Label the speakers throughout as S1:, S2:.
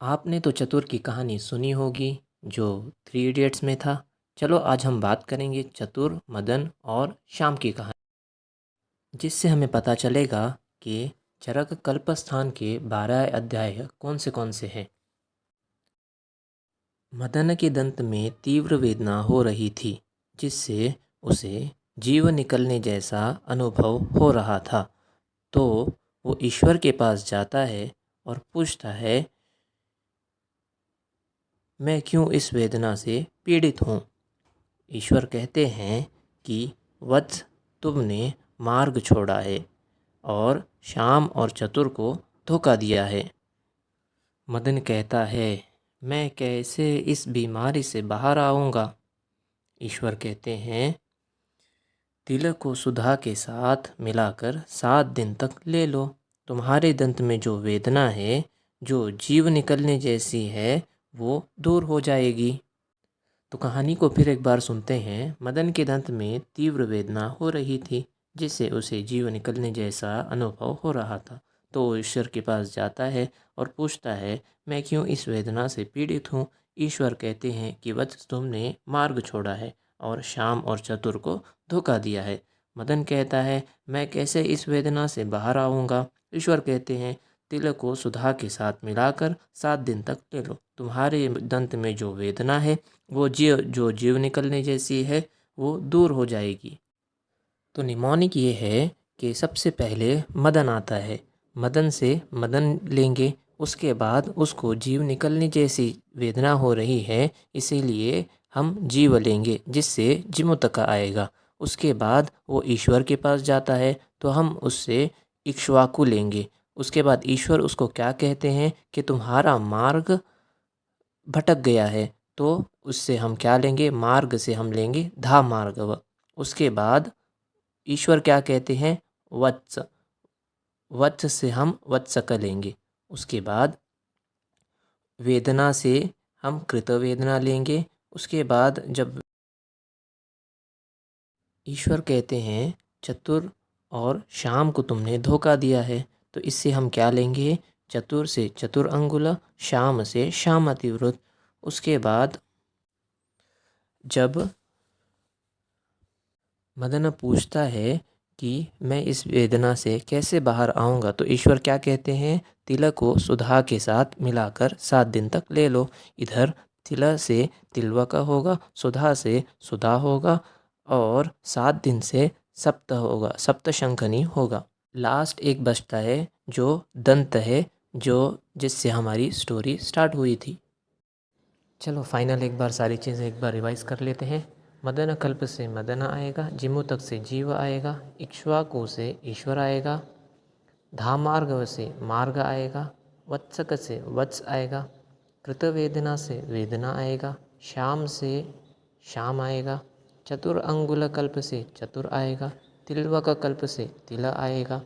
S1: आपने तो चतुर की कहानी सुनी होगी जो थ्री इडियट्स में था। चलो आज हम बात करेंगे चतुर, मदन और श्याम की कहानी, जिससे हमें पता चलेगा कि चरक कल्पस्थान के 12 अध्याय कौन से हैं। मदन के दंत में तीव्र वेदना हो रही थी, जिससे उसे जीव निकलने जैसा अनुभव हो रहा था। तो वो ईश्वर के पास जाता है और पूछता है, मैं क्यों इस वेदना से पीड़ित हूँ। ईश्वर कहते हैं कि वत्स, तुमने मार्ग छोड़ा है और श्याम और चतुर को धोखा दिया है। मदन कहता है, मैं कैसे इस बीमारी से बाहर आऊँगा। ईश्वर कहते हैं, तिलक को सुधा के साथ मिलाकर 7 दिन तक ले लो। तुम्हारे दंत में जो वेदना है, जो जीव निकलने जैसी है, वो दूर हो जाएगी। तो कहानी को फिर एक बार सुनते हैं। मदन के दंत में तीव्र वेदना हो रही थी, जिससे उसे जीव निकलने जैसा अनुभव हो रहा था। तो वो ईश्वर के पास जाता है और पूछता है, मैं क्यों इस वेदना से पीड़ित हूँ। ईश्वर कहते हैं कि वत्स, तुमने मार्ग छोड़ा है और श्याम और चतुर को धोखा दिया है। मदन कहता है, मैं कैसे इस वेदना से बाहर आऊँगा। ईश्वर कहते हैं, तिलक को सुधा के साथ मिलाकर 7 दिन तक ले लो। तुम्हारे दंत में जो वेदना है, वो जीव निकलने जैसी है, वो दूर हो जाएगी। तो निमोनिक ये है कि सबसे पहले मदन आता है। मदन से मदन लेंगे, उसके बाद उसको जीव निकलने जैसी वेदना हो रही है, इसीलिए हम जीव लेंगे, जिससे जिमुतका आएगा। उसके बाद वो ईश्वर के पास जाता है, तो हम उससे इक्ष्वाकु लेंगे। उसके बाद ईश्वर उसको क्या कहते हैं कि तुम्हारा मार्ग भटक गया है, तो उससे हम क्या लेंगे, मार्ग से हम लेंगे धा मार्गव। उसके बाद ईश्वर क्या कहते हैं, वत्स, वत्स से हम वत्सक लेंगे। उसके बाद वेदना से हम कृतवेदना लेंगे। उसके बाद जब ईश्वर कहते हैं, चतुर और श्याम को तुमने धोखा दिया है, तो इससे हम क्या लेंगे, चतुर से चतुर अंगुल, श्याम से श्यामतिवृत। उसके बाद जब मदन पूछता है कि मैं इस वेदना से कैसे बाहर आऊँगा, तो ईश्वर क्या कहते हैं, तिलक को सुधा के साथ मिलाकर 7 दिन तक ले लो। इधर तिल से तिलवक होगा, सुधा से सुधा होगा और 7 दिन से सप्त होगा, सप्तशंखनी होगा। लास्ट एक बचता है जो दंत है, जो जिससे हमारी स्टोरी स्टार्ट हुई थी। चलो फाइनल एक बार सारी चीज़ें एक बार रिवाइज कर लेते हैं। मदन कल्प से मदन आएगा, जिमुतक से जीव आएगा, इक्ष्वाकु से ईश्वर आएगा, धामार्ग से मार्ग आएगा, वत्सक से वत्स आएगा, कृतवेदना से वेदना आएगा, श्याम से श्याम आएगा, चतुर अंगुल कल्प से चतुर आएगा, तिलवक कल्प से तिल आएगा,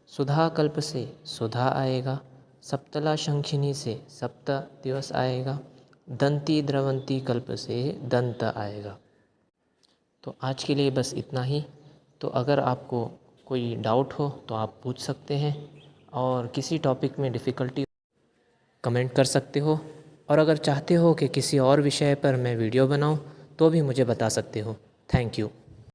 S1: सुधा कल्प से सुधा आएगा, सप्तला शंखिनी से सप्त दिवस आएगा, दंती द्रवंती कल्प से दंत आएगा। तो आज के लिए बस इतना ही। तो अगर आपको कोई डाउट हो तो आप पूछ सकते हैं, और किसी टॉपिक में डिफ़िकल्टी कमेंट कर सकते हो, और अगर चाहते हो कि किसी और विषय पर मैं वीडियो बनाऊं तो भी मुझे बता सकते हो। Thank you.